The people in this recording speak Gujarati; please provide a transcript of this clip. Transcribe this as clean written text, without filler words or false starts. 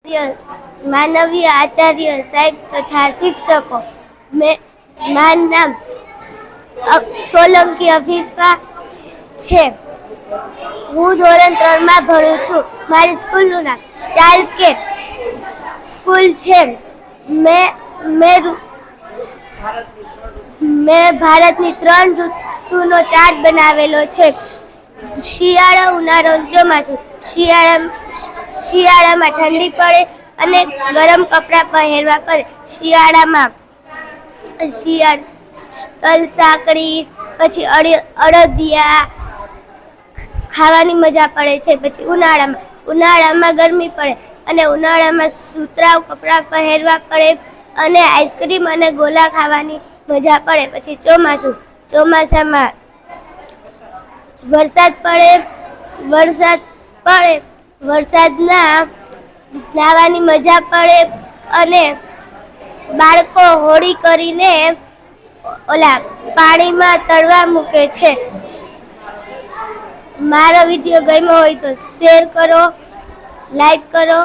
માનવીય આચાર્ય સાહેબ તથા શિક્ષકો, મારું નામ સોલંકી અફીફા છે. હું ધોરણ 3 માં ભણું છું. મારી સ્કૂલનું નામ ચાલકે સ્કૂલ છે. મેં ભારતની 3 ઋતુનો ચાર્ટ બનાવેલો છે. શિયાળો, ઉનાળો અને ચોમાસું. શિયાળામાં ઠંડી પડે અને ગરમ કપડાં પહેરવા પડે. શિયાળામાં તલ સાંકળી, પછી અડદિયા ખાવાની મજા પડે છે. પછી ઉનાળામાં ગરમી પડે અને ઉનાળામાં સુતરાઉ કપડાં પહેરવા પડે અને આઈસ્ક્રીમ અને ગોલા ખાવાની મજા પડે. પછી ચોમાસામાં વરસાદના નાહવાની મજા પડે અને બાળકો હોળી કરીને પાણીમાં તળવા મૂકે છે. મારો વિડીયો ગમ્યો હોય તો શેર કરો, લાઈક કરો.